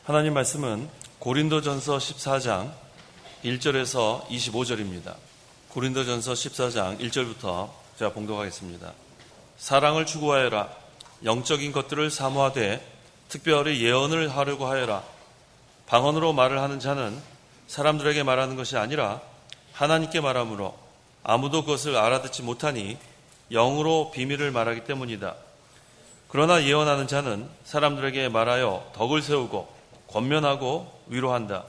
하나님 말씀은 고린도전서 14장 1절에서 25절입니다. 고린도전서 14장 1절부터 제가 봉독하겠습니다. 사랑을 추구하여라. 영적인 것들을 사모하되 특별히 예언을 하려고 하여라. 방언으로 말을 하는 자는 사람들에게 말하는 것이 아니라 하나님께 말하므로 아무도 그것을 알아듣지 못하니 영으로 비밀을 말하기 때문이다. 그러나 예언하는 자는 사람들에게 말하여 덕을 세우고 권면하고 위로한다.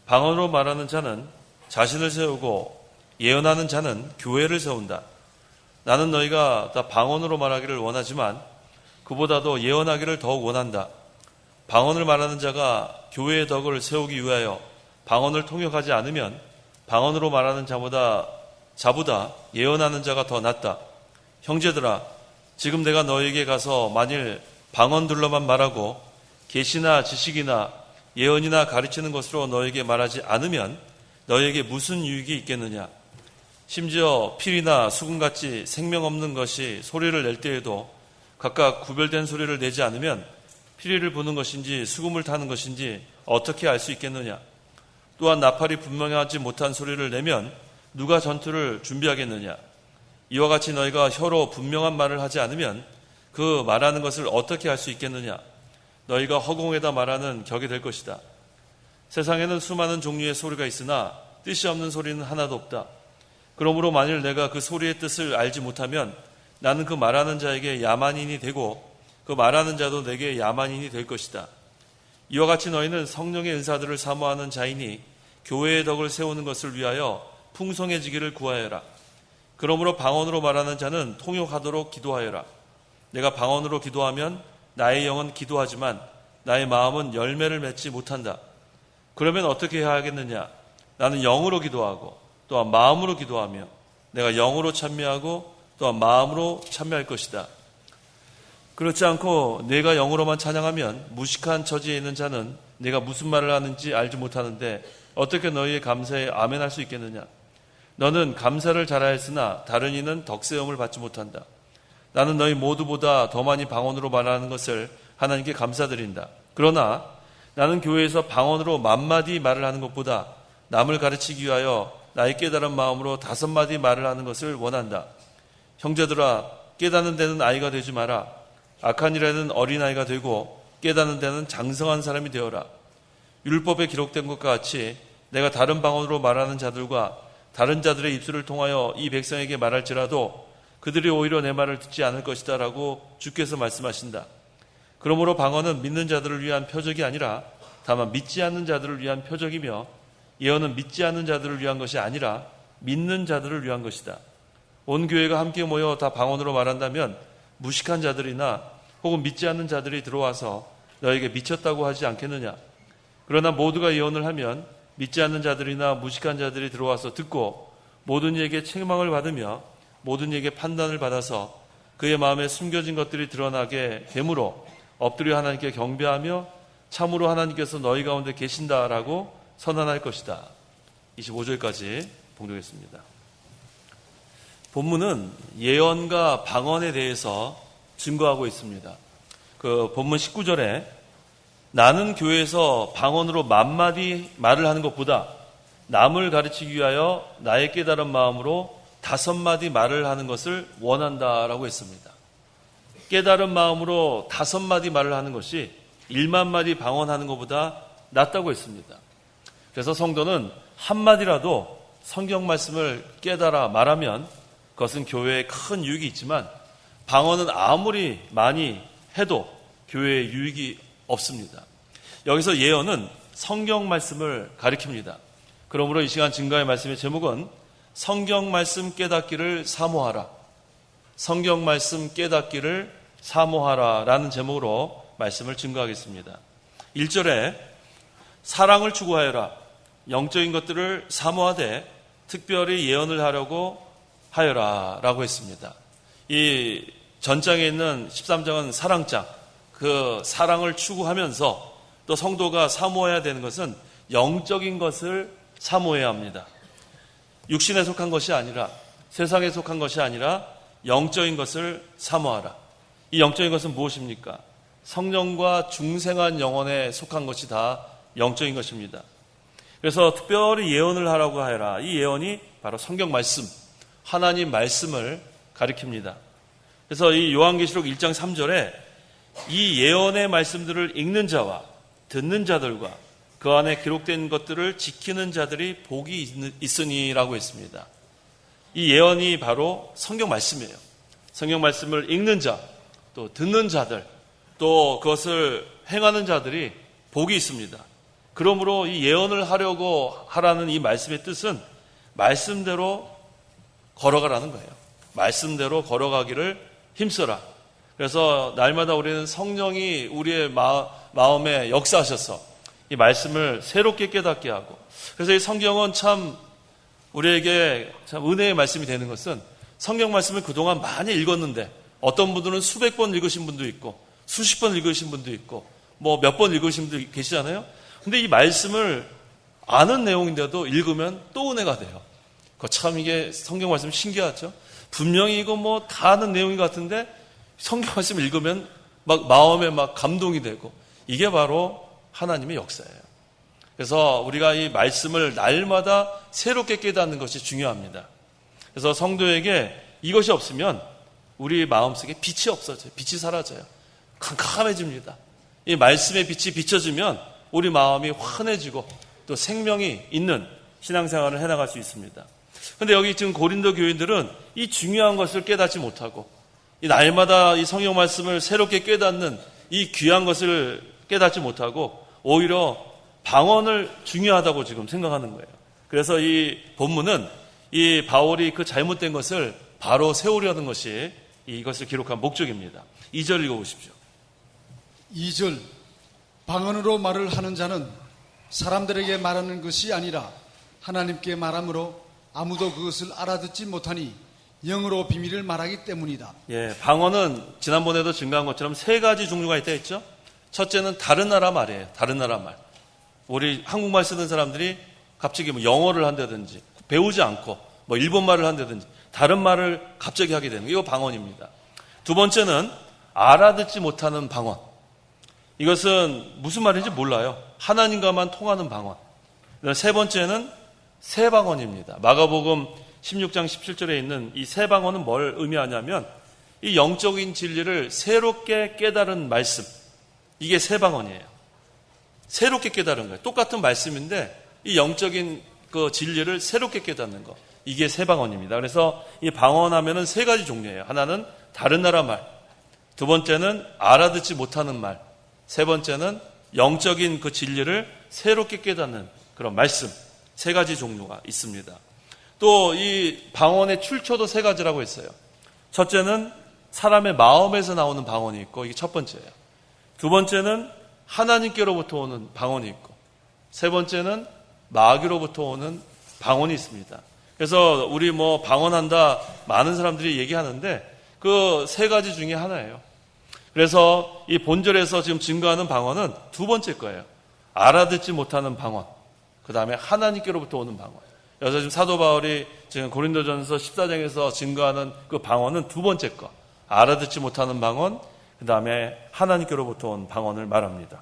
방언으로 말하는 자는 자신을 세우고 예언하는 자는 교회를 세운다. 나는 너희가 다 방언으로 말하기를 원하지만 그보다도 예언하기를 더욱 원한다. 방언을 말하는 자가 교회의 덕을 세우기 위하여 방언을 통역하지 않으면 방언으로 말하는 자보다 예언하는 자가 더 낫다. 형제들아, 지금 내가 너희에게 가서 만일 방언들로만 말하고 계시나 지식이나 예언이나 가르치는 것으로 너희에게 말하지 않으면 너희에게 무슨 유익이 있겠느냐. 심지어 필이나 수금같이 생명 없는 것이 소리를 낼 때에도 각각 구별된 소리를 내지 않으면 피리를 부는 것인지 수금을 타는 것인지 어떻게 알 수 있겠느냐. 또한 나팔이 분명하지 못한 소리를 내면 누가 전투를 준비하겠느냐. 이와 같이 너희가 혀로 분명한 말을 하지 않으면 그 말하는 것을 어떻게 할 수 있겠느냐. 너희가 허공에다 말하는 격이 될 것이다. 세상에는 수많은 종류의 소리가 있으나 뜻이 없는 소리는 하나도 없다. 그러므로 만일 내가 그 소리의 뜻을 알지 못하면 나는 그 말하는 자에게 야만인이 되고 그 말하는 자도 내게 야만인이 될 것이다. 이와 같이 너희는 성령의 은사들을 사모하는 자이니 교회의 덕을 세우는 것을 위하여 풍성해지기를 구하여라. 그러므로 방언으로 말하는 자는 통역하도록 기도하여라. 내가 방언으로 기도하면 나의 영은 기도하지만 나의 마음은 열매를 맺지 못한다. 그러면 어떻게 해야 하겠느냐? 나는 영으로 기도하고 또한 마음으로 기도하며 내가 영으로 찬미하고 또한 마음으로 찬미할 것이다. 그렇지 않고 내가 영으로만 찬양하면 무식한 처지에 있는 자는 내가 무슨 말을 하는지 알지 못하는데 어떻게 너희의 감사에 아멘할 수 있겠느냐? 너는 감사를 잘하였으나 다른 이는 덕세움을 받지 못한다. 나는 너희 모두보다 더 많이 방언으로 말하는 것을 하나님께 감사드린다. 그러나 나는 교회에서 방언으로 10,000마디 말을 하는 것보다 남을 가르치기 위하여 나의 깨달은 마음으로 5마디 말을 하는 것을 원한다. 형제들아, 깨닫는 데는 아이가 되지 마라. 악한 일에는 어린아이가 되고 깨닫는 데는 장성한 사람이 되어라. 율법에 기록된 것과 같이 내가 다른 방언으로 말하는 자들과 다른 자들의 입술을 통하여 이 백성에게 말할지라도 그들이 오히려 내 말을 듣지 않을 것이다 라고 주께서 말씀하신다. 그러므로 방언은 믿는 자들을 위한 표적이 아니라 다만 믿지 않는 자들을 위한 표적이며 예언은 믿지 않는 자들을 위한 것이 아니라 믿는 자들을 위한 것이다. 온 교회가 함께 모여 다 방언으로 말한다면 무식한 자들이나 혹은 믿지 않는 자들이 들어와서 너에게 미쳤다고 하지 않겠느냐. 그러나 모두가 예언을 하면 믿지 않는 자들이나 무식한 자들이 들어와서 듣고 모든 이에게 책망을 받으며 모든 이에게 판단을 받아서 그의 마음에 숨겨진 것들이 드러나게 되므로 엎드려 하나님께 경배하며 참으로 하나님께서 너희 가운데 계신다라고 선언할 것이다. 25절까지 봉독했습니다. 본문은 예언과 방언에 대해서 증거하고 있습니다. 그 본문 19절에 나는 교회에서 방언으로 10,000마디 말을 하는 것보다 남을 가르치기 위하여 나의 깨달은 마음으로 5마디 말을 하는 것을 원한다라고 했습니다. 깨달은 마음으로 5마디 말을 하는 것이 10,000마디 방언하는 것보다 낫다고 했습니다. 그래서 성도는 한마디라도 성경 말씀을 깨달아 말하면 그것은 교회에 큰 유익이 있지만 방언은 아무리 많이 해도 교회에 유익이 없습니다. 여기서 예언은 성경 말씀을 가리킵니다. 그러므로 이 시간 증거의 말씀의 제목은 성경 말씀 깨닫기를 사모하라. 성경 말씀 깨닫기를 사모하라 라는 제목으로 말씀을 증거하겠습니다. 1절에 사랑을 추구하여라. 영적인 것들을 사모하되 특별히 예언을 하려고 하여라 라고 했습니다. 이 전장에 있는 13장은 사랑장, 그 사랑을 추구하면서 또 성도가 사모해야 되는 것은 영적인 것을 사모해야 합니다. 육신에 속한 것이 아니라 세상에 속한 것이 아니라 영적인 것을 사모하라. 이 영적인 것은 무엇입니까? 성령과 중생한 영혼에 속한 것이 다 영적인 것입니다. 그래서 특별히 예언을 하라고 하여라. 이 예언이 바로 성경 말씀, 하나님 말씀을 가리킵니다. 그래서 이 요한계시록 1장 3절에 이 예언의 말씀들을 읽는 자와 듣는 자들과 그 안에 기록된 것들을 지키는 자들이 복이 있으니라고 했습니다. 이 예언이 바로 성경 말씀이에요. 성경 말씀을 읽는 자, 또 듣는 자들, 또 그것을 행하는 자들이 복이 있습니다. 그러므로 이 예언을 하려고 하라는 이 말씀의 뜻은 말씀대로 걸어가라는 거예요. 말씀대로 걸어가기를 힘써라. 그래서 날마다 우리는 성령이 우리의 마음에 역사하셔서 이 말씀을 새롭게 깨닫게 하고, 그래서 이 성경은 참 우리에게 참 은혜의 말씀이 되는 것은 성경 말씀을 그동안 많이 읽었는데 어떤 분들은 수백 번 읽으신 분도 있고 수십 번 읽으신 분도 있고 뭐 몇 번 읽으신 분도 계시잖아요. 근데 이 말씀을 아는 내용인데도 읽으면 또 은혜가 돼요. 참 이게 성경 말씀 신기하죠. 분명히 이거 뭐 다 아는 내용인 것 같은데 성경 말씀을 읽으면 막 마음에 막 감동이 되고, 이게 바로 하나님의 역사예요. 그래서 우리가 이 말씀을 날마다 새롭게 깨닫는 것이 중요합니다. 그래서 성도에게 이것이 없으면 우리 마음속에 빛이 없어져요. 빛이 사라져요. 캄캄해집니다. 이 말씀의 빛이 비춰지면 우리 마음이 환해지고 또 생명이 있는 신앙생활을 해나갈 수 있습니다. 그런데 여기 지금 고린도 교인들은 이 중요한 것을 깨닫지 못하고 이 날마다 이 성경 말씀을 새롭게 깨닫는 이 귀한 것을 깨닫지 못하고 오히려 방언을 중요하다고 지금 생각하는 거예요. 그래서 이 본문은 이 바울이 그 잘못된 것을 바로 세우려는 것이 이것을 기록한 목적입니다. 2절 읽어보십시오. 2절 방언으로 말을 하는 자는 사람들에게 말하는 것이 아니라 하나님께 말함으로 아무도 그것을 알아듣지 못하니 영으로 비밀을 말하기 때문이다. 예, 방언은 지난번에도 증가한 것처럼 세 가지 종류가 있다 했죠. 첫째는 다른 나라 말이에요. 다른 나라 말. 우리 한국말 쓰는 사람들이 갑자기 뭐 영어를 한다든지 배우지 않고 뭐 일본말을 한다든지 다른 말을 갑자기 하게 되는 거, 이거 방언입니다. 두 번째는 알아듣지 못하는 방언. 이것은 무슨 말인지 몰라요. 하나님과만 통하는 방언. 세 번째는 새 방언입니다. 마가복음 16장 17절에 있는 이 새 방언은 뭘 의미하냐면 이 영적인 진리를 새롭게 깨달은 말씀, 이게 새 방언이에요. 새롭게 깨달은 거예요. 똑같은 말씀인데 이 영적인 그 진리를 새롭게 깨닫는 거, 이게 새 방언입니다. 그래서 이 방언하면은 세 가지 종류예요. 하나는 다른 나라 말, 두 번째는 알아듣지 못하는 말, 세 번째는 영적인 그 진리를 새롭게 깨닫는 그런 말씀, 세 가지 종류가 있습니다. 또 이 방언의 출처도 세 가지라고 했어요. 첫째는 사람의 마음에서 나오는 방언이 있고, 이게 첫 번째예요. 두 번째는 하나님께로부터 오는 방언이 있고, 세 번째는 마귀로부터 오는 방언이 있습니다. 그래서 우리 뭐 방언한다 많은 사람들이 얘기하는데 그 세 가지 중에 하나예요. 그래서 이 본절에서 지금 증거하는 방언은 두 번째 거예요. 알아듣지 못하는 방언, 그 다음에 하나님께로부터 오는 방언. 그래서 지금 사도 바울이 지금 고린도전서 14장에서 증거하는 그 방언은 두 번째 거, 알아듣지 못하는 방언, 그 다음에 하나님께로부터 온 방언을 말합니다.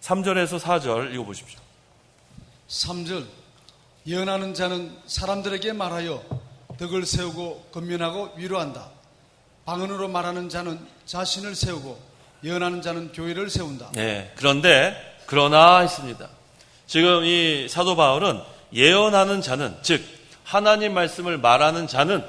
3절에서 4절 읽어보십시오. 3절 예언하는 자는 사람들에게 말하여 덕을 세우고 건면하고 위로한다. 방언으로 말하는 자는 자신을 세우고 예언하는 자는 교회를 세운다. 네, 그러나 했습니다. 지금 이 사도 바울은 예언하는 자는, 즉 하나님 말씀을 말하는 자는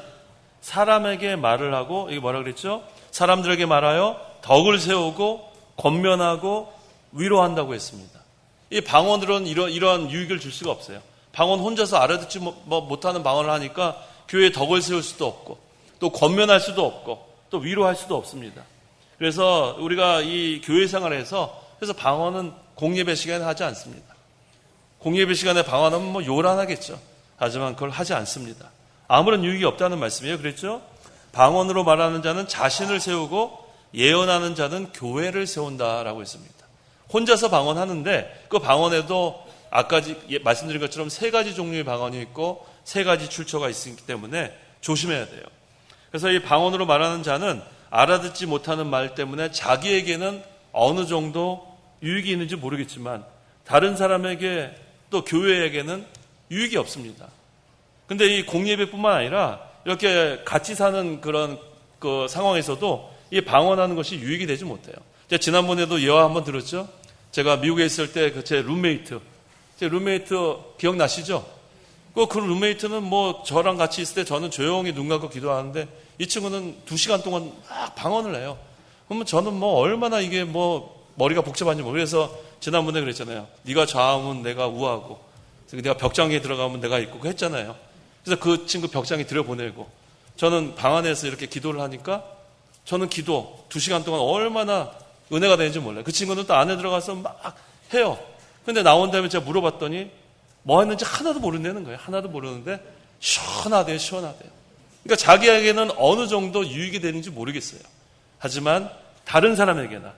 사람에게 말을 하고, 이게 뭐라 그랬죠? 사람들에게 말하여 덕을 세우고 권면하고 위로한다고 했습니다. 이 방언으로는 이러한 유익을 줄 수가 없어요. 방언 혼자서 알아듣지 못하는 방언을 하니까 교회에 덕을 세울 수도 없고 또 권면할 수도 없고 또 위로할 수도 없습니다. 그래서 우리가 이 교회 생활에서 그래서 방언은 공예배 시간에 하지 않습니다. 공예배 시간에 방언하면 뭐 요란하겠죠. 하지만 그걸 하지 않습니다. 아무런 유익이 없다는 말씀이에요. 그랬죠? 방언으로 말하는 자는 자신을 세우고 예언하는 자는 교회를 세운다라고 했습니다. 혼자서 방언하는데 그 방언에도 아까 말씀드린 것처럼 세 가지 종류의 방언이 있고 세 가지 출처가 있기 때문에 조심해야 돼요. 그래서 이 방언으로 말하는 자는 알아듣지 못하는 말 때문에 자기에게는 어느 정도 유익이 있는지 모르겠지만 다른 사람에게 또 교회에게는 유익이 없습니다. 근데 이 공예배뿐만 아니라 이렇게 같이 사는 그런 그 상황에서도 이 방언하는 것이 유익이 되지 못해요. 제가 지난번에도 예화 한번 들었죠. 제가 미국에 있을 때 제 룸메이트 기억나시죠? 그 룸메이트는 뭐 저랑 같이 있을 때 저는 조용히 눈 감고 기도하는데 이 친구는 2시간 동안 막 방언을 해요. 그러면 저는 뭐 얼마나 이게 뭐 머리가 복잡한지 모르겠어서 지난번에 그랬잖아요. 네가 좌우면 내가 우하고 내가 벽장에 들어가면 내가 있고 했잖아요. 그래서 그 친구 벽장에 들여보내고 저는 방 안에서 이렇게 기도를 하니까 저는 기도 2시간 동안 얼마나 은혜가 되는지 몰라요. 그 친구는 또 안에 들어가서 막 해요. 근데 나온 다음에 제가 물어봤더니 뭐 했는지 하나도 모른다는 거예요. 하나도 모르는데 시원하대요. 그러니까 자기에게는 어느 정도 유익이 되는지 모르겠어요. 하지만 다른 사람에게나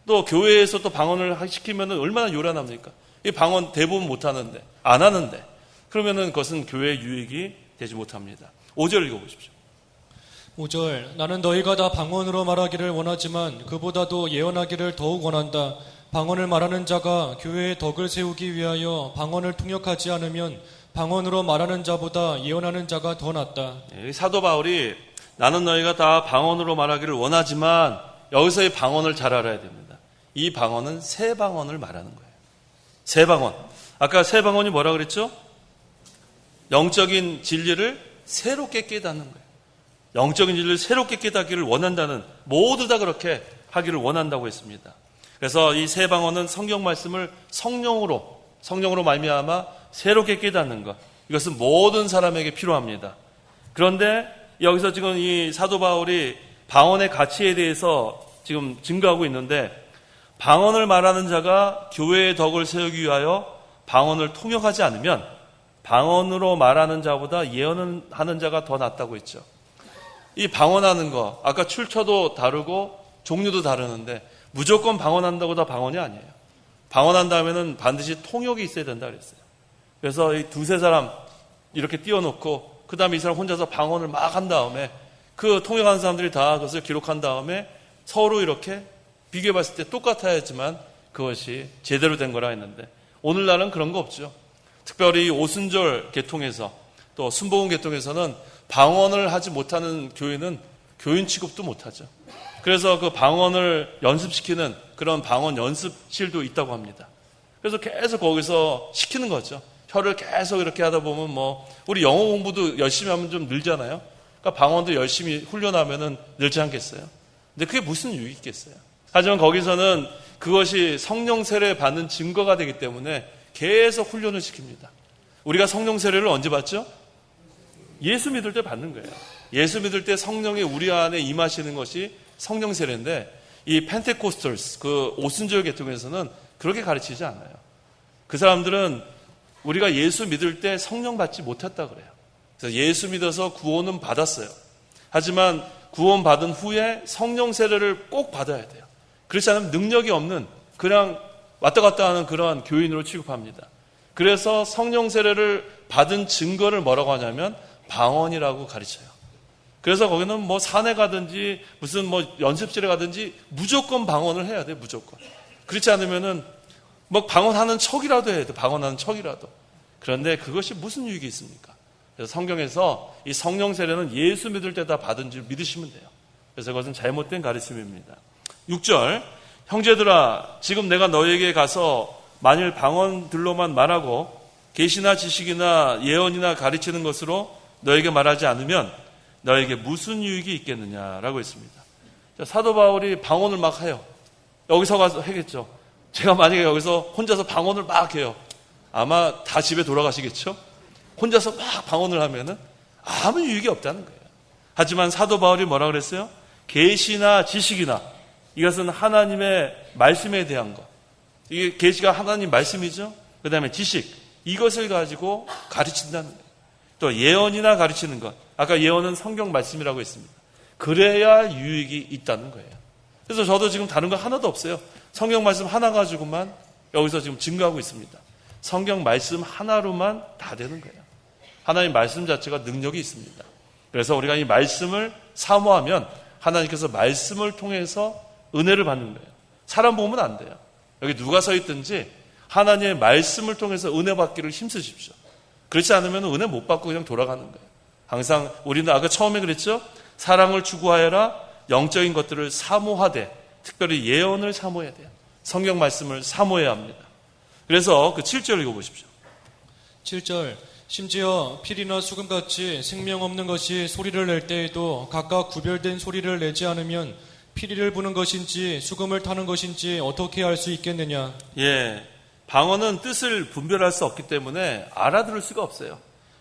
또 교회에서 또 방언을 시키면 얼마나 요란합니까? 이 방언 대부분 못하는데 안 하는데 그러면은 그것은 교회의 유익이 되지 못합니다. 5절 읽어보십시오. 5절 나는 너희가 다 방언으로 말하기를 원하지만 그보다도 예언하기를 더욱 원한다. 방언을 말하는 자가 교회의 덕을 세우기 위하여 방언을 통역하지 않으면 방언으로 말하는 자보다 예언하는 자가 더 낫다. 사도 바울이 나는 너희가 다 방언으로 말하기를 원하지만 여기서의 방언을 잘 알아야 됩니다. 이 방언은 새 방언을 말하는 거예요. 새 방언. 아까 새 방언이 뭐라 그랬죠? 영적인 진리를 새롭게 깨닫는 거예요. 영적인 진리를 새롭게 깨닫기를 원한다는 모두 다 그렇게 하기를 원한다고 했습니다. 그래서 이 새 방언은 성경 말씀을 성령으로 말미암아 새롭게 깨닫는 것. 이것은 모든 사람에게 필요합니다. 그런데 여기서 지금 이 사도 바울이 방언의 가치에 대해서 지금 증거하고 있는데 방언을 말하는 자가 교회의 덕을 세우기 위하여 방언을 통역하지 않으면 방언으로 말하는 자보다 예언하는 자가 더 낫다고 했죠. 이 방언하는 거 아까 출처도 다르고 종류도 다르는데 무조건 방언한다고 다 방언이 아니에요. 방언한다면은 반드시 통역이 있어야 된다 그랬어요. 그래서 이 2-3 사람 이렇게 띄워놓고 그 다음에 이 사람 혼자서 방언을 막 한 다음에 그 통역하는 사람들이 다 그것을 기록한 다음에 서로 이렇게 비교해 봤을 때 똑같아야지만 그것이 제대로 된 거라 했는데 오늘날은 그런 거 없죠. 특별히 오순절 계통에서 또 순복음 계통에서는 방언을 하지 못하는 교회는 교인 취급도 못하죠. 그래서 그 방언을 연습시키는 그런 방언 연습실도 있다고 합니다. 그래서 계속 거기서 시키는 거죠. 혀를 계속 이렇게 하다 보면 뭐 우리 영어 공부도 열심히 하면 좀 늘잖아요. 그러니까 방언도 열심히 훈련하면은 늘지 않겠어요. 근데 그게 무슨 유익이 있겠어요. 하지만 거기서는 그것이 성령 세례 받는 증거가 되기 때문에 계속 훈련을 시킵니다. 우리가 성령 세례를 언제 받죠? 예수 믿을 때 받는 거예요. 예수 믿을 때 성령이 우리 안에 임하시는 것이 성령 세례인데 이 펜테코스털스 그 오순절 계통에서는 그렇게 가르치지 않아요. 그 사람들은 우리가 예수 믿을 때 성령 받지 못했다 그래요. 그래서 예수 믿어서 구원은 받았어요. 하지만 구원 받은 후에 성령 세례를 꼭 받아야 돼요. 그렇지 않으면 능력이 없는 그냥 왔다 갔다 하는 그러한 교인으로 취급합니다. 그래서 성령 세례를 받은 증거를 뭐라고 하냐면 방언이라고 가르쳐요. 그래서 거기는 뭐 산에 가든지 무슨 뭐 연습실에 가든지 무조건 방언을 해야 돼, 무조건. 그렇지 않으면은 뭐 방언하는 척이라도 해야 돼, 방언하는 척이라도. 그런데 그것이 무슨 유익이 있습니까? 그래서 성경에서 이 성령 세례는 예수 믿을 때 다 받은 줄 믿으시면 돼요. 그래서 그것은 잘못된 가르침입니다. 6절, 형제들아, 지금 내가 너에게 가서 만일 방언들로만 말하고 계시나 지식이나 예언이나 가르치는 것으로 너에게 말하지 않으면 너에게 무슨 유익이 있겠느냐라고 했습니다. 사도 바울이 방언을 막 해요. 여기서 가서 하겠죠. 제가 만약에 여기서 혼자서 방언을 막 해요. 아마 다 집에 돌아가시겠죠? 혼자서 막 방언을 하면은 아무 유익이 없다는 거예요. 하지만 사도 바울이 뭐라 그랬어요? 계시나 지식이나 이것은 하나님의 말씀에 대한 것. 이게 계시가 하나님 말씀이죠. 그 다음에 지식 이것을 가지고 가르친다는 거예요. 또 예언이나 가르치는 것. 아까 예언은 성경 말씀이라고 했습니다. 그래야 유익이 있다는 거예요. 그래서 저도 지금 다른 거 하나도 없어요. 성경 말씀 하나 가지고만 여기서 지금 증거하고 있습니다. 성경 말씀 하나로만 다 되는 거예요. 하나님 말씀 자체가 능력이 있습니다. 그래서 우리가 이 말씀을 사모하면 하나님께서 말씀을 통해서 은혜를 받는 거예요. 사람 보면 안 돼요. 여기 누가 서 있든지 하나님의 말씀을 통해서 은혜 받기를 힘쓰십시오. 그렇지 않으면 은혜 못 받고 그냥 돌아가는 거예요. 항상 우리는 아까 처음에 그랬죠? 사랑을 추구하여라, 영적인 것들을 사모하되, 특별히 예언을 사모해야 돼요. 성경 말씀을 사모해야 합니다. 그래서 그 7절 읽어보십시오. 7절 심지어 피리나 수금같이 생명 없는 것이 소리를 낼 때에도 각각 구별된 소리를 내지 않으면 피리를 부는 것인지 수금을 타는 것인지 어떻게 알 수 있겠느냐. 예, 방언은 뜻을 분별할 수 없기 때문에 알아들을 수가 없어요.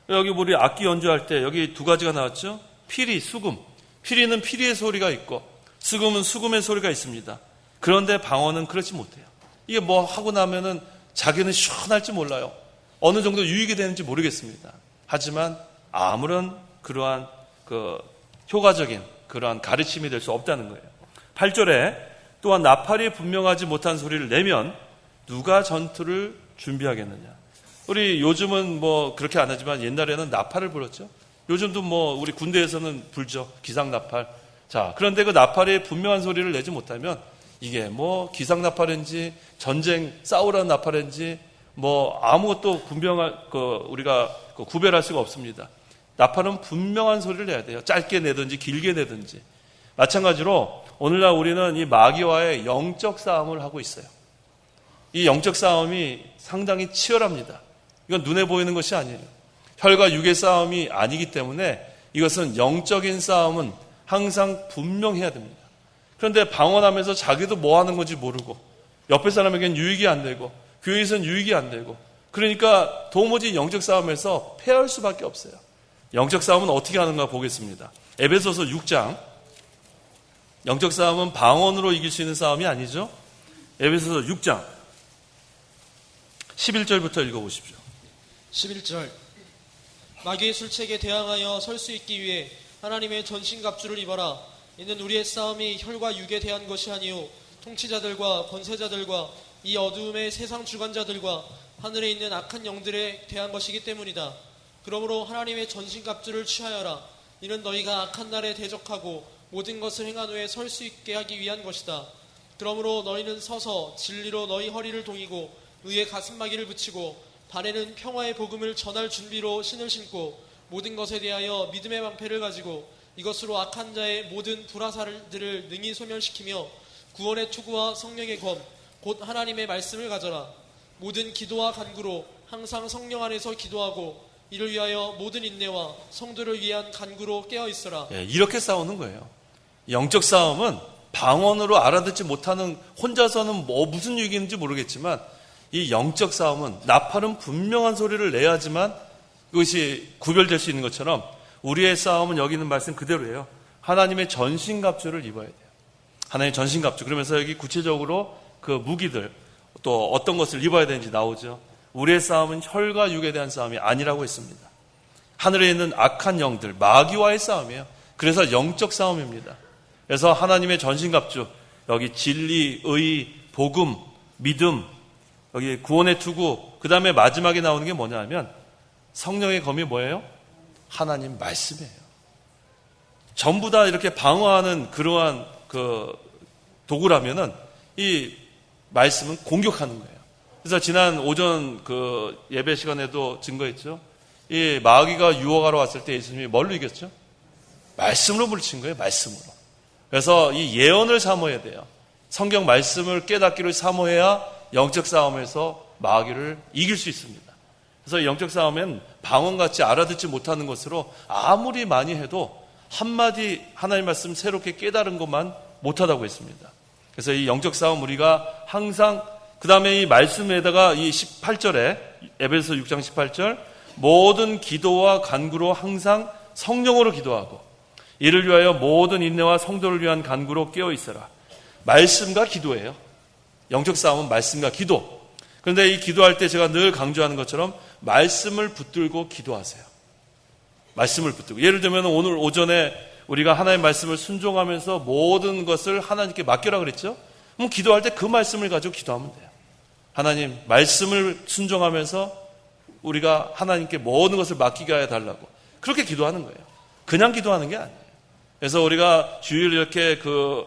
여기 우리 악기 연주할 때 여기 두 가지가 나왔죠. 피리, 수금. 피리는 피리의 소리가 있고 수금은 수금의 소리가 있습니다. 그런데 방언은 그렇지 못해요. 이게 뭐 하고 나면은 자기는 시원할지 몰라요. 어느 정도 유익이 되는지 모르겠습니다. 하지만 아무런 그러한 효과적인 그러한 가르침이 될 수 없다는 거예요. 8절에 또한 나팔이 분명하지 못한 소리를 내면 누가 전투를 준비하겠느냐. 우리 요즘은 뭐 그렇게 안 하지만 옛날에는 나팔을 불었죠. 요즘도 뭐 우리 군대에서는 불죠. 기상 나팔. 자, 그런데 그 나팔이 분명한 소리를 내지 못하면 이게 뭐 기상 나팔인지 전쟁 싸우라는 나팔인지 뭐 아무것도 우리가 구별할 수가 없습니다. 나팔은 분명한 소리를 내야 돼요. 짧게 내든지 길게 내든지. 마찬가지로 오늘날 우리는 이 마귀와의 영적 싸움을 하고 있어요. 이 영적 싸움이 상당히 치열합니다. 이건 눈에 보이는 것이 아니에요. 혈과 육의 싸움이 아니기 때문에 이것은 영적인 싸움은 항상 분명해야 됩니다. 그런데 방언하면서 자기도 뭐 하는 건지 모르고 옆에 사람에게는 유익이 안 되고 교회에서는 유익이 안 되고 그러니까 도무지 영적 싸움에서 패할 수밖에 없어요. 영적 싸움은 어떻게 하는가 보겠습니다. 에베소서 6장. 영적 싸움은 방언으로 이길 수 있는 싸움이 아니죠. 에베소서 6장 11절부터 읽어보십시오. 11절 마귀의 술책에 대항하여 설 수 있기 위해 하나님의 전신갑주를 입어라. 이는 우리의 싸움이 혈과 육에 대한 것이 아니요 통치자들과 권세자들과 이 어두움의 세상 주관자들과 하늘에 있는 악한 영들에 대한 것이기 때문이다. 그러므로 하나님의 전신갑주를 취하여라. 이는 너희가 악한 날에 대적하고 모든 것을 행한 후에 설 수 있게 하기 위한 것이다. 그러므로 너희는 서서 진리로 너희 허리를 동이고 의의 가슴마기를 붙이고 발에는 평화의 복음을 전할 준비로 신을 신고 모든 것에 대하여 믿음의 방패를 가지고 이것으로 악한 자의 모든 불화살들을 능히 소멸시키며 구원의 투구와 성령의 검 곧 하나님의 말씀을 가져라. 모든 기도와 간구로 항상 성령 안에서 기도하고 이를 위하여 모든 인내와 성도를 위한 간구로 깨어 있어라. 예, 이렇게 싸우는 거예요. 영적 싸움은 방언으로 알아듣지 못하는 혼자서는 뭐 무슨 얘기인지 모르겠지만 이 영적 싸움은 나팔은 분명한 소리를 내야지만 그것이 구별될 수 있는 것처럼 우리의 싸움은 여기 있는 말씀 그대로예요. 하나님의 전신갑주를 입어야 돼요. 하나님의 전신갑주. 그러면서 여기 구체적으로 그 무기들 또 어떤 것을 입어야 되는지 나오죠. 우리의 싸움은 혈과 육에 대한 싸움이 아니라고 했습니다. 하늘에 있는 악한 영들, 마귀와의 싸움이에요. 그래서 영적 싸움입니다. 그래서 하나님의 전신갑주, 여기 진리, 의, 복음, 믿음, 여기 구원의 투구, 그 다음에 마지막에 나오는 게 뭐냐 하면 성령의 검이 뭐예요? 하나님 말씀이에요. 전부 다 이렇게 방어하는 그러한 그 도구라면은 이 말씀은 공격하는 거예요. 그래서 지난 오전 그 예배 시간에도 증거했죠. 이 마귀가 유혹하러 왔을 때 예수님이 뭘로 이겼죠? 말씀으로 물리친 거예요. 말씀으로. 그래서 이 예언을 사모해야 돼요. 성경 말씀을 깨닫기를 사모해야 영적 싸움에서 마귀를 이길 수 있습니다. 그래서 영적 싸움엔 방언같이 알아듣지 못하는 것으로 아무리 많이 해도 한마디 하나님 말씀 새롭게 깨달은 것만 못하다고 했습니다. 그래서 이 영적 싸움 우리가 항상 그 다음에 이 말씀에다가 이 18절에 에베소 6장 18절 모든 기도와 간구로 항상 성령으로 기도하고 이를 위하여 모든 인내와 성도를 위한 간구로 깨어 있어라. 말씀과 기도예요. 영적 싸움은 말씀과 기도. 그런데 이 기도할 때 제가 늘 강조하는 것처럼 말씀을 붙들고 기도하세요. 말씀을 붙들고. 예를 들면 오늘 오전에 우리가 하나님의 말씀을 순종하면서 모든 것을 하나님께 맡기라 그랬죠? 그럼 기도할 때 그 말씀을 가지고 기도하면 돼요. 하나님, 말씀을 순종하면서 우리가 하나님께 모든 것을 맡기게 해달라고. 그렇게 기도하는 거예요. 그냥 기도하는 게 아니에요. 그래서 우리가 주일 이렇게 그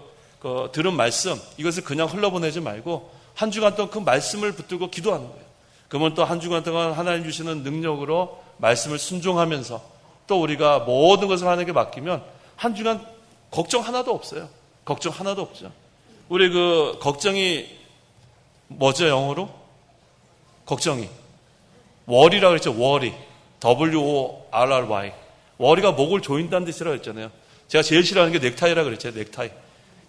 들은 말씀 이것을 그냥 흘러보내지 말고 한 주간 동안 그 말씀을 붙들고 기도하는 거예요. 그러면 또 한 주간 동안 하나님 주시는 능력으로 말씀을 순종하면서 또 우리가 모든 것을 하나님께 맡기면 한 주간 걱정 하나도 없어요. 걱정 하나도 없죠. 우리 걱정이 뭐죠, 영어로? 걱정이. worry라고 그랬죠, worry. W-O-R-R-Y. worry가 목을 조인다는 뜻이라고 했잖아요. 제가 제일 싫어하는 게 넥타이라고 그랬죠, 넥타이.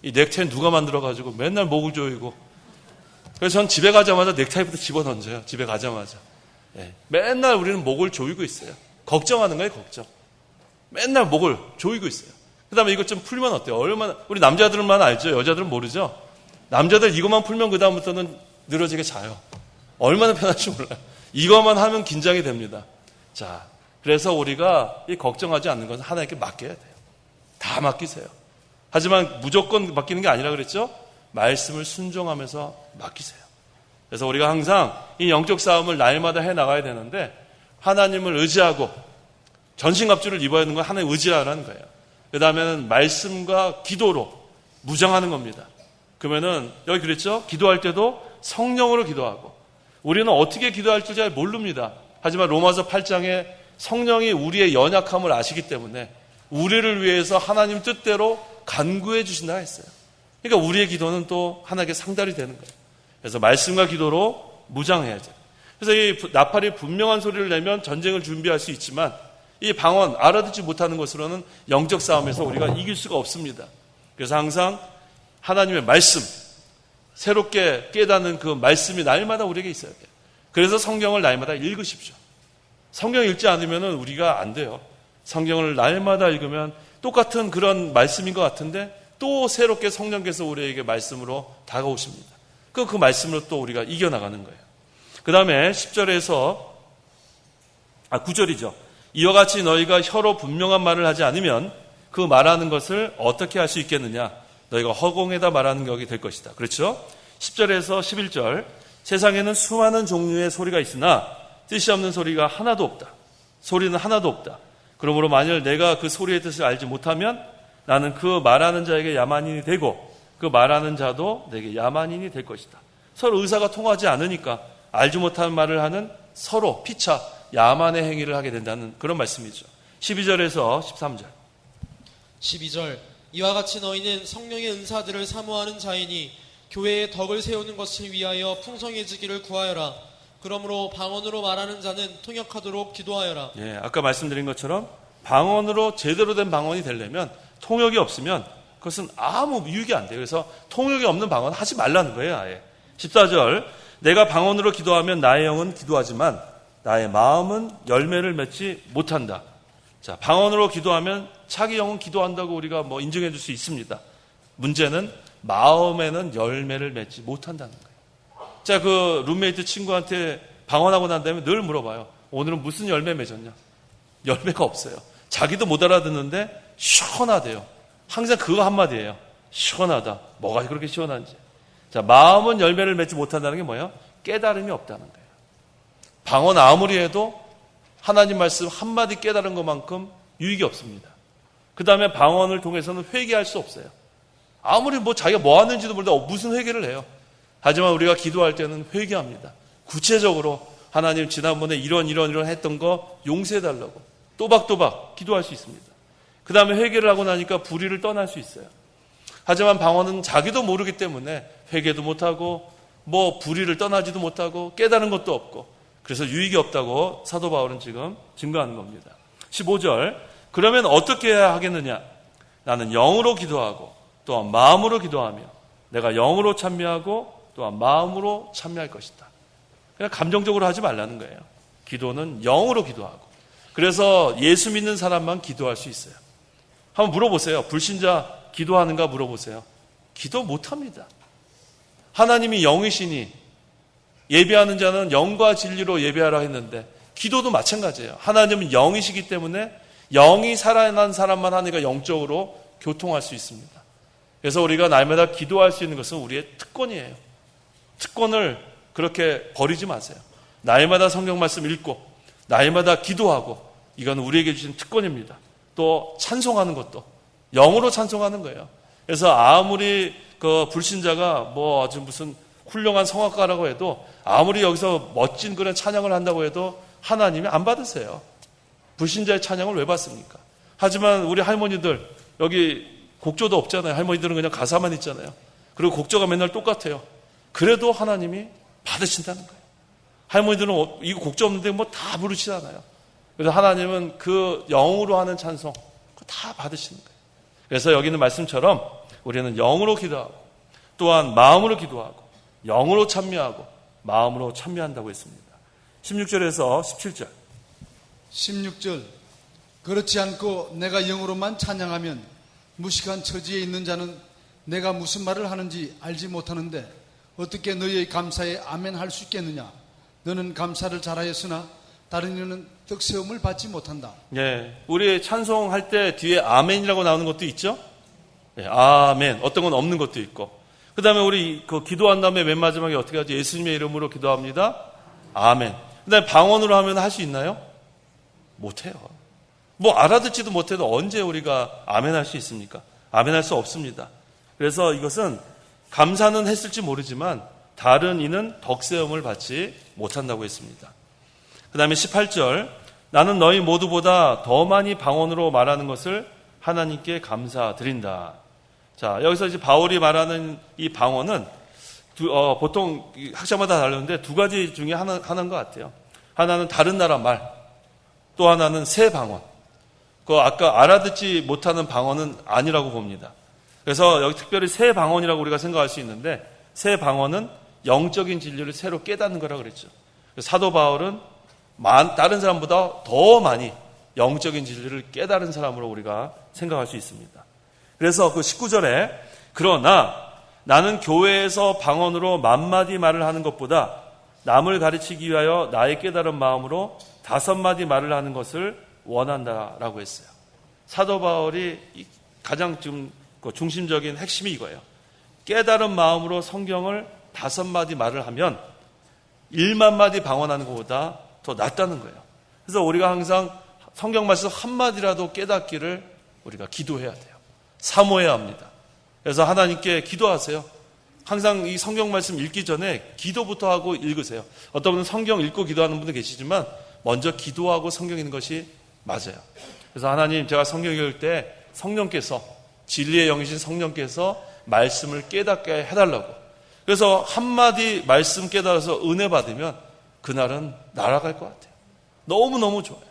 이 넥타이는 누가 만들어가지고 맨날 목을 조이고. 그래서 전 집에 가자마자 넥타이부터 집어던져요, 집에 가자마자. 예. 맨날 우리는 목을 조이고 있어요. 걱정하는 거예요, 걱정. 맨날 목을 조이고 있어요. 그 다음에 이것 좀 풀면 어때요? 얼마나, 우리 남자들만 알죠? 여자들은 모르죠? 남자들 이것만 풀면 그 다음부터는 늘어지게 자요. 얼마나 편할지 몰라요. 이것만 하면 긴장이 됩니다. 자, 그래서 우리가 이 걱정하지 않는 것은 하나님께 맡겨야 돼요. 다 맡기세요. 하지만 무조건 맡기는 게 아니라 그랬죠? 말씀을 순종하면서 맡기세요. 그래서 우리가 항상 이 영적 싸움을 날마다 해 나가야 되는데 하나님을 의지하고 전신갑주를 입어야 하는 건 하나님 의지하라는 거예요. 그 다음에는 말씀과 기도로 무장하는 겁니다. 그러면은 여기 그랬죠? 기도할 때도 성령으로 기도하고 우리는 어떻게 기도할 줄 잘 모릅니다. 하지만 로마서 8장에 성령이 우리의 연약함을 아시기 때문에 우리를 위해서 하나님 뜻대로 간구해 주신다 했어요. 그러니까 우리의 기도는 또 하나님께 상달이 되는 거예요. 그래서 말씀과 기도로 무장해야죠. 그래서 이 나팔이 분명한 소리를 내면 전쟁을 준비할 수 있지만 이 방언 알아듣지 못하는 것으로는 영적 싸움에서 우리가 이길 수가 없습니다. 그래서 항상 하나님의 말씀 새롭게 깨닫는 그 말씀이 날마다 우리에게 있어야 돼요. 그래서 성경을 날마다 읽으십시오. 성경 읽지 않으면 우리가 안 돼요. 성경을 날마다 읽으면 똑같은 그런 말씀인 것 같은데 또 새롭게 성령께서 우리에게 말씀으로 다가오십니다. 그 말씀으로 또 우리가 이겨나가는 거예요. 그 다음에 10절에서 9절이죠. 이와 같이 너희가 혀로 분명한 말을 하지 않으면 그 말하는 것을 어떻게 할 수 있겠느냐? 너희가 허공에다 말하는 격이 될 것이다. 그렇죠? 10절에서 11절 세상에는 수많은 종류의 소리가 있으나 뜻이 없는 소리가 하나도 없다. 소리는 하나도 없다. 그러므로 만일 내가 그 소리의 뜻을 알지 못하면 나는 그 말하는 자에게 야만인이 되고 그 말하는 자도 내게 야만인이 될 것이다. 서로 의사가 통하지 않으니까 알지 못하는 말을 하는 서로 피차 야만의 행위를 하게 된다는 그런 말씀이죠. 12절에서 13절. 12절 이와 같이 너희는 성령의 은사들을 사모하는 자이니 교회의 덕을 세우는 것을 위하여 풍성해지기를 구하여라. 그러므로 방언으로 말하는 자는 통역하도록 기도하여라. 예, 아까 말씀드린 것처럼 방언으로 제대로 된 방언이 되려면 통역이 없으면 그것은 아무 유익이 안 돼요. 그래서 통역이 없는 방언 하지 말라는 거예요. 아예. 14절 내가 방언으로 기도하면 나의 영은 기도하지만 나의 마음은 열매를 맺지 못한다. 자, 방언으로 기도하면 자기 영은 기도한다고 우리가 인정해 줄 수 있습니다. 문제는 마음에는 열매를 맺지 못한다는 거예요. 자, 그 룸메이트 친구한테 방언하고 난 다음에 늘 물어봐요. 오늘은 무슨 열매 맺었냐? 열매가 없어요. 자기도 못 알아듣는데 시원하대요. 항상 그거 한마디예요. 시원하다. 뭐가 그렇게 시원한지. 자, 마음은 열매를 맺지 못한다는 게 뭐예요? 깨달음이 없다는 거예요. 방언 아무리 해도 하나님 말씀 한마디 깨달은 것만큼 유익이 없습니다. 그 다음에 방언을 통해서는 회개할 수 없어요. 아무리 자기가 뭐 하는지도 모르는데 무슨 회개를 해요. 하지만 우리가 기도할 때는 회개합니다. 구체적으로 하나님 지난번에 이런 했던 거 용서해달라고 또박또박 기도할 수 있습니다. 그 다음에 회개를 하고 나니까 불의를 떠날 수 있어요. 하지만 방언은 자기도 모르기 때문에 회개도 못하고 불의를 떠나지도 못하고 깨달은 것도 없고 그래서 유익이 없다고 사도 바울은 지금 증거하는 겁니다. 15절 그러면 어떻게 해야 하겠느냐? 나는 영으로 기도하고 또한 마음으로 기도하며 내가 영으로 참여하고 또한 마음으로 참여할 것이다. 그냥 감정적으로 하지 말라는 거예요. 기도는 영으로 기도하고 그래서 예수 믿는 사람만 기도할 수 있어요. 한번 물어보세요. 불신자 기도하는가 물어보세요. 기도 못합니다. 하나님이 영이시니 예배하는 자는 영과 진리로 예배하라 했는데 기도도 마찬가지예요. 하나님은 영이시기 때문에 영이 살아난 사람만 하니까 영적으로 교통할 수 있습니다. 그래서 우리가 날마다 기도할 수 있는 것은 우리의 특권이에요. 특권을 그렇게 버리지 마세요. 날마다 성경 말씀 읽고 날마다 기도하고 이건 우리에게 주신 특권입니다. 또 찬송하는 것도 영으로 찬송하는 거예요. 그래서 아무리 그 불신자가 뭐 아주 무슨 훌륭한 성악가라고 해도 아무리 여기서 멋진 그런 찬양을 한다고 해도 하나님이 안 받으세요. 불신자의 찬양을 왜 받습니까? 하지만 우리 할머니들 여기 곡조도 없잖아요. 할머니들은 그냥 가사만 있잖아요. 그리고 곡조가 맨날 똑같아요. 그래도 하나님이 받으신다는 거예요. 할머니들은 이거 곡조 없는데 뭐 다 부르시잖아요. 그래서 하나님은 그 영으로 하는 찬송 그거 다 받으시는 거예요. 그래서 여기 있는 말씀처럼 우리는 영으로 기도하고 또한 마음으로 기도하고 영으로 찬미하고 마음으로 찬미한다고 했습니다. 16절에서 17절 16절 그렇지 않고 내가 영으로만 찬양하면 무식한 처지에 있는 자는 내가 무슨 말을 하는지 알지 못하는데 어떻게 너희의 감사에 아멘 할 수 있겠느냐. 너는 감사를 잘하였으나 다른 이는 득세움을 받지 못한다. 예, 우리 찬송할 때 뒤에 아멘이라고 나오는 것도 있죠. 예, 아멘. 어떤 건 없는 것도 있고. 그 다음에 우리 그 기도한 다음에 맨 마지막에 어떻게 하죠? 예수님의 이름으로 기도합니다. 아멘. 그 다음에 방언으로 하면 할 수 있나요? 못해요. 뭐 알아듣지도 못해도 언제 우리가 아멘 할 수 있습니까? 아멘 할 수 없습니다. 그래서 이것은 감사는 했을지 모르지만 다른 이는 덕세움을 받지 못한다고 했습니다. 그 다음에 18절 나는 너희 모두보다 더 많이 방언으로 말하는 것을 하나님께 감사드린다. 자, 여기서 이제 바울이 말하는 이 방언은 보통 학자마다 다르는데 두 가지 중에 하나인 것 같아요. 하나는 다른 나라 말, 또 하나는 새 방언. 그 아까 알아듣지 못하는 방언은 아니라고 봅니다. 그래서 여기 특별히 새 방언이라고 우리가 생각할 수 있는데 새 방언은 영적인 진리를 새로 깨닫는 거라고 그랬죠. 사도 바울은 다른 사람보다 더 많이 영적인 진리를 깨달은 사람으로 우리가 생각할 수 있습니다. 그래서 그 19절에 그러나 나는 교회에서 방언으로 만마디 말을 하는 것보다 남을 가르치기 위하여 나의 깨달은 마음으로 5마디 말을 하는 것을 원한다라고 했어요. 사도 바울이 가장 지금 중심적인 핵심이 이거예요. 깨달은 마음으로 성경을 5마디 말을 하면 1만 마디 방언하는 것보다 더 낫다는 거예요. 그래서 우리가 항상 성경 말씀 한마디라도 깨닫기를 우리가 기도해야 돼요. 사모해야 합니다. 그래서 하나님께 기도하세요. 항상 이 성경 말씀 읽기 전에 기도부터 하고 읽으세요. 어떤 분은 성경 읽고 기도하는 분도 계시지만 먼저 기도하고 성경 읽는 것이 맞아요. 그래서 하나님 제가 성경 읽을 때 성령께서 진리의 영이신 성령께서 말씀을 깨닫게 해달라고. 그래서 한마디 말씀 깨달아서 은혜 받으면 그날은 날아갈 것 같아요. 너무너무 좋아요.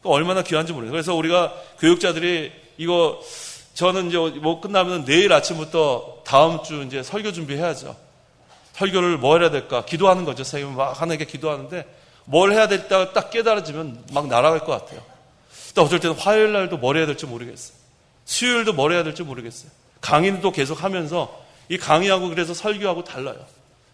얼마나 귀한지 모르겠어요. 그래서 우리가 교육자들이 이거 저는 이제 뭐 끝나면 내일 아침부터 다음 주 이제 설교 준비해야죠. 설교를 뭐 해야 될까? 기도하는 거죠. 선생님은 막 하나님께 기도하는데 뭘 해야 될까 딱 깨달아지면 막 날아갈 것 같아요. 또 어쩔 때는 화요일 날도 뭘 해야 될지 모르겠어요. 수요일도 뭘 해야 될지 모르겠어요. 강의도 계속 하면서 이 강의하고 그래서 설교하고 달라요.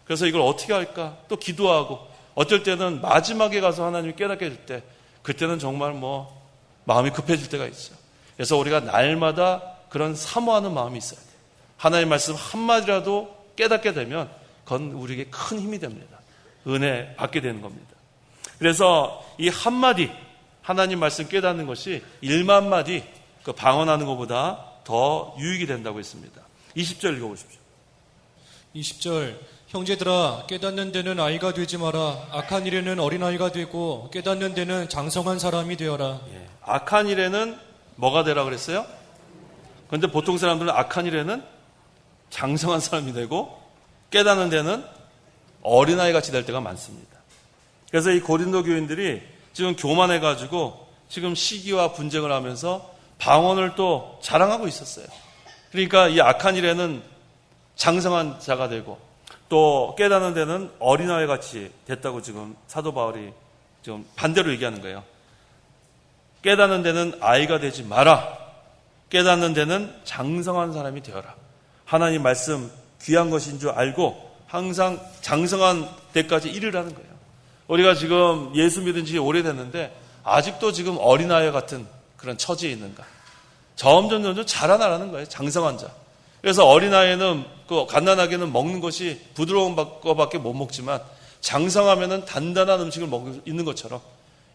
그래서 이걸 어떻게 할까? 또 기도하고 어쩔 때는 마지막에 가서 하나님이 깨닫게 될 때 그때는 정말 뭐 마음이 급해질 때가 있어요. 그래서 우리가 날마다 그런 사모하는 마음이 있어야 돼요. 하나님 말씀 한마디라도 깨닫게 되면 그건 우리에게 큰 힘이 됩니다. 은혜 받게 되는 겁니다. 그래서 이 한마디 하나님 말씀 깨닫는 것이 1만 마디 그 방언하는 것보다 더 유익이 된다고 했습니다. 20절 읽어보십시오. 20절 형제들아 깨닫는 데는 아이가 되지 마라. 악한 일에는 어린아이가 되고 깨닫는 데는 장성한 사람이 되어라. 예, 악한 일에는 뭐가 되라 그랬어요? 그런데 보통 사람들은 악한 일에는 장성한 사람이 되고 깨닫는 데는 어린아이 같이 될 때가 많습니다. 그래서 이 고린도 교인들이 지금 교만해가지고 지금 시기와 분쟁을 하면서 방언을 또 자랑하고 있었어요. 그러니까 이 악한 일에는 장성한 자가 되고 또 깨닫는 데는 어린아이 같이 됐다고 지금 사도 바울이 지금 반대로 얘기하는 거예요. 깨닫는 데는 아이가 되지 마라. 깨닫는 데는 장성한 사람이 되어라. 하나님 말씀 귀한 것인 줄 알고 항상 장성한 데까지 이르라는 거예요. 우리가 지금 예수 믿은 지 오래됐는데 아직도 지금 어린아이 같은 그런 처지에 있는가. 점점 자라나라는 거예요. 장성한 자. 그래서 어린아이는 그 갓난아기는 먹는 것이 부드러운 것밖에 못 먹지만 장성하면은 단단한 음식을 먹고 있는 것처럼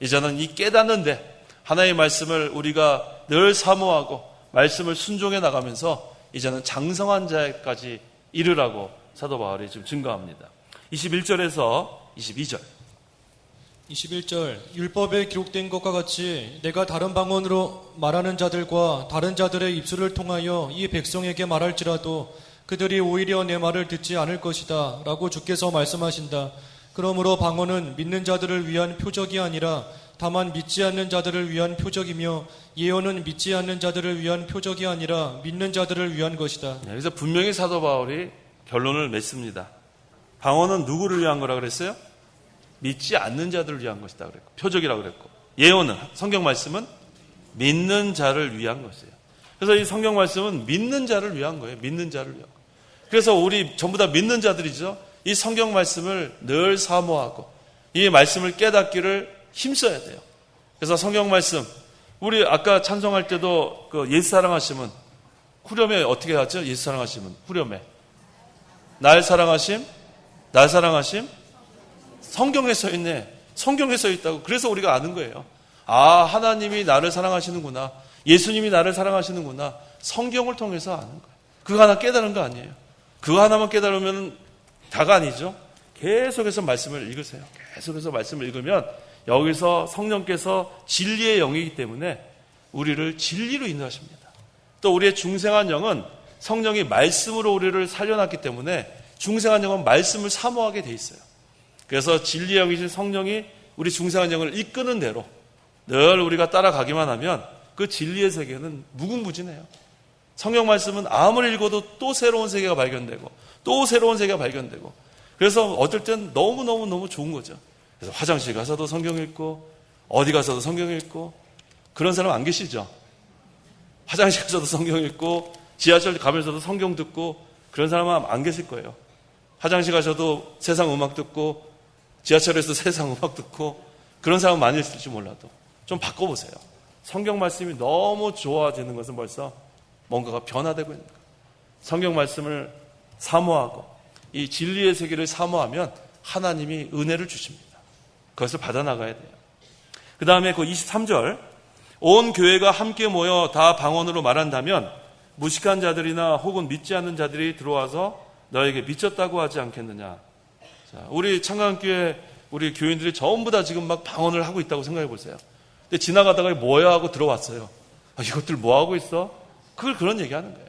이제는 이 깨닫는데 하나님의 말씀을 우리가 늘 사모하고 말씀을 순종해 나가면서 이제는 장성한 자까지 이르라고 사도 바울이 지금 증거합니다. 21절에서 22절. 21절 율법에 기록된 것과 같이 내가 다른 방언으로 말하는 자들과 다른 자들의 입술을 통하여 이 백성에게 말할지라도 그들이 오히려 내 말을 듣지 않을 것이다 라고 주께서 말씀하신다. 그러므로 방언은 믿는 자들을 위한 표적이 아니라 다만 믿지 않는 자들을 위한 표적이며 예언은 믿지 않는 자들을 위한 표적이 아니라 믿는 자들을 위한 것이다. 그래서 분명히 사도 바울이 결론을 맺습니다. 방언은 누구를 위한 거라 그랬어요? 믿지 않는 자들을 위한 것이다 그랬고, 표적이라고 그랬고, 예언은, 성경 말씀은 믿는 자를 위한 것이에요. 그래서 이 성경 말씀은 믿는 자를 위한 거예요. 믿는 자를 위한 거예요. 그래서 우리 전부 다 믿는 자들이죠. 이 성경 말씀을 늘 사모하고 이 말씀을 깨닫기를 힘써야 돼요. 그래서 성경 말씀, 우리 아까 찬송할 때도 그 예수 사랑하심은 후렴에 어떻게 하죠? 예수 사랑하심은 후렴에 날 사랑하심, 날 사랑하심, 성경에 써 있네. 성경에 써 있다고. 그래서 우리가 아는 거예요. 아, 하나님이 나를 사랑하시는구나. 예수님이 나를 사랑하시는구나. 성경을 통해서 아는 거예요. 그거 하나 깨달은 거 아니에요. 그거 하나만 깨달으면 다가 아니죠. 계속해서 말씀을 읽으세요. 계속해서 말씀을 읽으면 여기서 성령께서 진리의 영이기 때문에 우리를 진리로 인도하십니다. 또 우리의 중생한 영은 성령이 말씀으로 우리를 살려놨기 때문에 중생한 영은 말씀을 사모하게 돼 있어요. 그래서 진리의 영이신 성령이 우리 중생한 영을 이끄는 대로 늘 우리가 따라가기만 하면 그 진리의 세계는 무궁무진해요. 성경 말씀은 아무리 읽어도 또 새로운 세계가 발견되고 또 새로운 세계가 발견되고, 그래서 어떨 땐 너무너무 좋은 거죠. 그래서 화장실 가서도 성경 읽고 어디 가서도 성경 읽고, 그런 사람 안 계시죠? 화장실 가서도 성경 읽고 지하철 가면서도 성경 듣고 그런 사람은 안 계실 거예요. 화장실 가셔도 세상 음악 듣고 지하철에서 세상 음악 듣고 그런 사람은 많이 있을지 몰라도 좀 바꿔보세요. 성경 말씀이 너무 좋아지는 것은 벌써 뭔가가 변화되고 있는 거예요. 성경 말씀을 사모하고 이 진리의 세계를 사모하면 하나님이 은혜를 주십니다. 그것을 받아나가야 돼요. 그 다음에 그 23절, 온 교회가 함께 모여 다 방언으로 말한다면 무식한 자들이나 혹은 믿지 않는 자들이 들어와서 너에게 미쳤다고 하지 않겠느냐. 자, 우리 창강교회 우리 교인들이 전부 다 지금 막 방언을 하고 있다고 생각해 보세요. 근데 지나가다가 뭐야 하고 들어왔어요. 아, 이것들 뭐 하고 있어? 그런 얘기하는 거예요.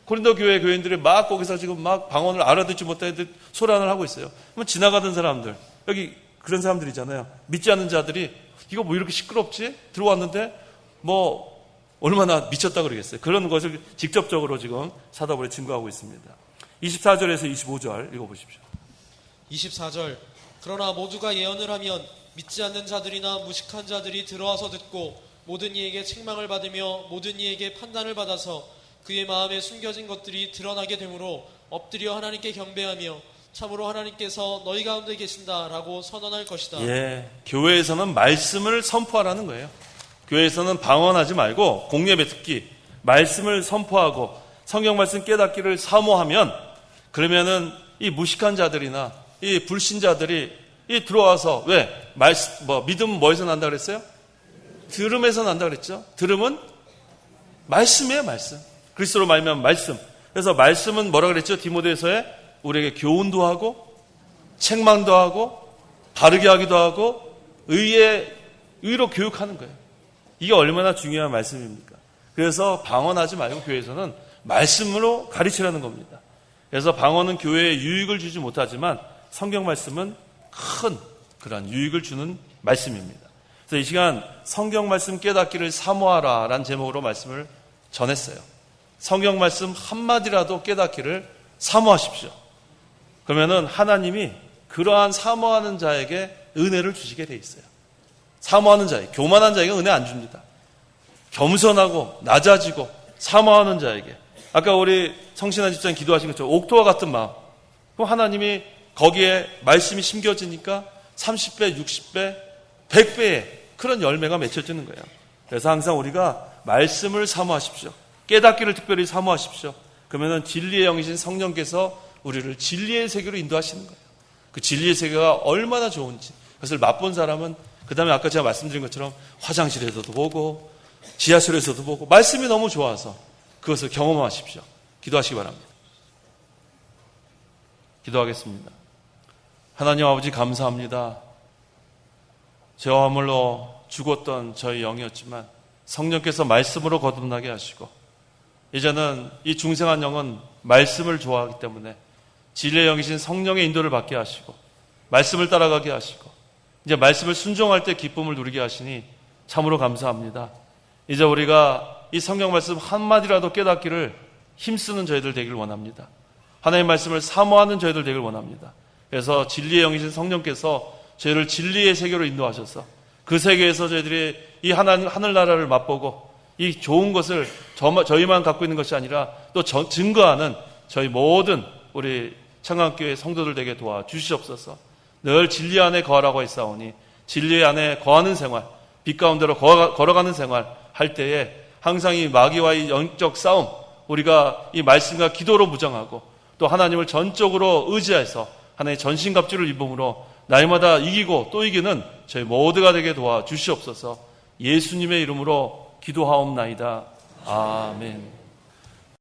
고린도 교회 교인들이 막 거기서 지금 막 방언을 알아듣지 못하듯 소란을 하고 있어요. 그러면 지나가던 사람들, 여기 그런 사람들이잖아요. 믿지 않는 자들이 이거 뭐 이렇게 시끄럽지? 들어왔는데 뭐 얼마나 미쳤다 그러겠어요. 그런 것을 직접적으로 지금 사도 바울이 증거하고 있습니다. 24절에서 25절 읽어보십시오. 24절 그러나 모두가 예언을 하면 믿지 않는 자들이나 무식한 자들이 들어와서 듣고 모든 이에게 책망을 받으며 모든 이에게 판단을 받아서 그의 마음에 숨겨진 것들이 드러나게 되므로 엎드려 하나님께 경배하며 참으로 하나님께서 너희 가운데 계신다라고 선언할 것이다. 예, 교회에서는 말씀을 선포하라는 거예요. 교회에서는 방언하지 말고 공예배 특기 말씀을 선포하고 성경 말씀 깨닫기를 사모하면, 그러면은 이 무식한 자들이나 이 불신자들이 이 들어와서 왜 믿음 뭐에서 난다 그랬어요? 들음에서 난다 그랬죠. 들음은 말씀이에요, 말씀. 그리스도로 말미암은 말씀. 그래서 말씀은 뭐라 그랬죠? 디모데서에 우리에게 교훈도 하고 책망도 하고 바르게 하기도 하고 의로 교육하는 거예요. 이게 얼마나 중요한 말씀입니까? 그래서 방언하지 말고 교회에서는 말씀으로 가르치라는 겁니다. 그래서 방언은 교회에 유익을 주지 못하지만 성경 말씀은 큰 그런 유익을 주는 말씀입니다. 그래서 이 시간 성경 말씀 깨닫기를 사모하라 라는 제목으로 말씀을 전했어요. 성경 말씀 한마디라도 깨닫기를 사모하십시오. 그러면은 하나님이 그러한 사모하는 자에게 은혜를 주시게 돼 있어요. 사모하는 자에게, 교만한 자에게 은혜 안 줍니다. 겸손하고 낮아지고 사모하는 자에게. 아까 우리 성신한 집사님 기도하신 것처럼 옥토와 같은 마음. 그럼 하나님이 거기에 말씀이 심겨지니까 30배, 60배, 100배의 그런 열매가 맺혀지는 거예요. 그래서 항상 우리가 말씀을 사모하십시오. 깨닫기를 특별히 사모하십시오. 그러면은 진리의 영이신 성령께서 우리를 진리의 세계로 인도하시는 거예요. 그 진리의 세계가 얼마나 좋은지 그것을 맛본 사람은, 그 다음에 아까 제가 말씀드린 것처럼 화장실에서도 보고 지하철에서도 보고 말씀이 너무 좋아서 그것을 경험하십시오. 기도하시기 바랍니다. 기도하겠습니다. 하나님 아버지 감사합니다. 죄와 허물로 죽었던 저희 영이었지만 성령께서 말씀으로 거듭나게 하시고 이제는 이 중생한 영은 말씀을 좋아하기 때문에 진리의 영이신 성령의 인도를 받게 하시고 말씀을 따라가게 하시고 이제 말씀을 순종할 때 기쁨을 누리게 하시니 참으로 감사합니다. 이제 우리가 이 성경 말씀 한마디라도 깨닫기를 힘쓰는 저희들 되길 원합니다. 하나님의 말씀을 사모하는 저희들 되길 원합니다. 그래서 진리의 영이신 성령께서 저희를 진리의 세계로 인도하셔서 그 세계에서 저희들이 이 하늘나라를 맛보고 이 좋은 것을 저희만 갖고 있는 것이 아니라 또 증거하는 저희 모든 우리 청강교회 성도들 되게 도와주시옵소서. 늘 진리 안에 거하라고 했사오니 진리 안에 거하는 생활, 빛 가운데로 걸어가는 생활 할 때에 항상 이 마귀와의 영적 싸움, 우리가 이 말씀과 기도로 무장하고 또 하나님을 전적으로 의지해서 하나님의 전신갑주를 입음으로 날마다 이기고 또 이기는 저희 모두가 되게 도와주시옵소서. 예수님의 이름으로 기도하옵나이다. 아멘.